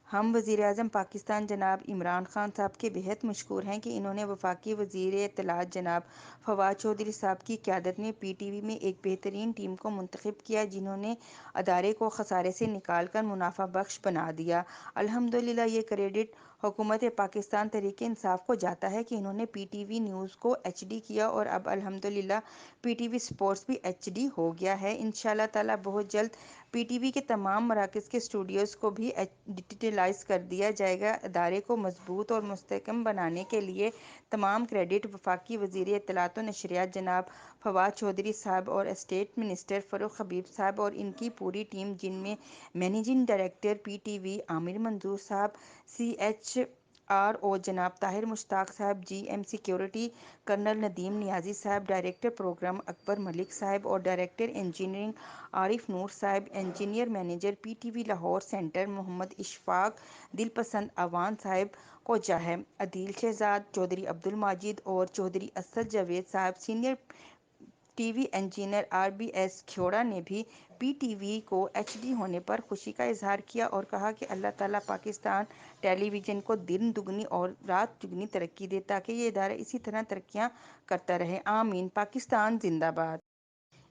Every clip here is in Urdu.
ہم وزیراعظم پاکستان جناب عمران خان صاحب کے بہت مشکور ہیں کہ انہوں نے وفاقی وزیر اطلاعات جناب فواد چودھری صاحب کی قیادت میں پی ٹی وی میں ایک بہترین ٹیم کو منتخب کیا، جنہوں نے ادارے کو خسارے سے نکال کر منافع بخش بنا دیا۔ الحمدللہ یہ کریڈٹ حکومت پاکستان تحریک انصاف کو جاتا ہے کہ انہوں نے پی ٹی وی نیوز کو ایچ ڈی کیا، اور اب الحمدللہ پی ٹی وی سپورٹس بھی ایچ ڈی ہو گیا ہے۔ انشاءاللہ تعالی بہت جلد پی ٹی وی کے تمام مراکز کے اسٹوڈیوز کو بھی ڈیجیٹلائز کر دیا جائے گا۔ ادارے کو مضبوط اور مستحکم بنانے کے لیے تمام کریڈٹ وفاقی وزیر اطلاعات و نشریات جناب فواد چودھری صاحب اور اسٹیٹ منسٹر فروخ حبیب صاحب اور ان کی پوری ٹیم، جن میں managing director P T V Amir Manzoor Sahib, C H R O جناب Tahir Mushtaq Sahib, G M security colonel Nadeem Niazi Sahib, director programme اکبر ملک صاحب اور director engineering Arif Noor Sahib, engineer manager P T V Lahore centre Muhammad Ashfaq Dil Pasand Awan صاحب کو چاہے، عدیل شہزاد چودھری عبدالماجد اور Chaudhry Asad Javed Sahib, senior T V engineer R B S Khewra نے بھی پی ٹی وی کو ایچ ڈی ہونے پر خوشی کا اظہار کیا اور کہا کہ اللہ تعالیٰ پاکستان ٹیلی ویژن کو دن دگنی اور رات چگنی ترقی دے تاکہ یہ ادارہ اسی طرح ترقیاں کرتا رہے، آمین۔ پاکستان زندہ باد۔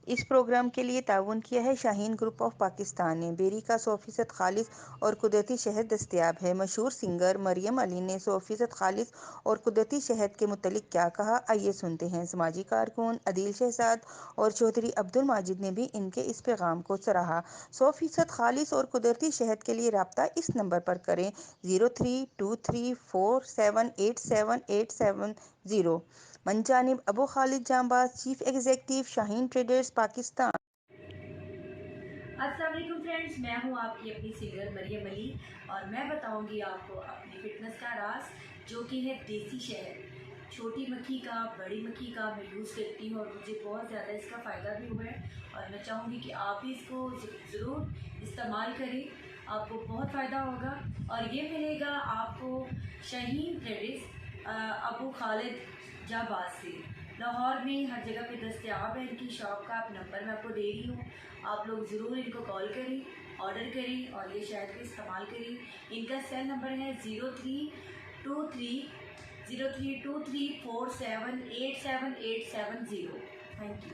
اس پروگرام کے لیے تعاون کیا ہے شاہین گروپ آف پاکستان نے۔ بیری کا 100% خالص اور قدرتی شہد دستیاب ہے۔ مشہور سنگر مریم علی نے 100% خالص اور قدرتی شہد کے متعلق کیا کہا، آئیے سنتے ہیں۔ سماجی کارکن عدیل شہزاد اور چودھری عبدالماجد نے بھی ان کے اس پیغام کو سراہا۔ 100% خالص اور قدرتی شہد کے لیے رابطہ اس نمبر پر کریں: 0323478780۔ من جانب ابو خالد جانباز، چیف ایگزیکٹو، شاہین ٹریڈرز پاکستان۔ السلام علیکم فرینڈز، میں ہوں آپ کی اپنی سنگر مریم علی اور میں بتاؤں گی آپ کو اپنی فٹنس کا راز، جو کہ ہے دیسی شہد۔ چھوٹی مکھی کا، بڑی مکھی کا میں یوز کرتی ہوں اور مجھے بہت زیادہ اس کا فائدہ بھی ہوا ہے، اور میں چاہوں گی کہ آپ بھی اس کو ضرور استعمال کریں، آپ کو بہت فائدہ ہوگا۔ اور یہ ملے گا آپ کو شاہین ٹریڈرز ابو خالد جانباز سے، لاہور میں ہر جگہ پہ دستیاب ہے۔ ان کی شاپ کا نمبر میں آپ کو دے رہی ہوں، آپ لوگ ضرور ان کو کال کریں، آرڈر کریں اور یہ شہد کو استعمال کریں۔ ان کا سیل نمبر ہے 032347878780۔ Thank you.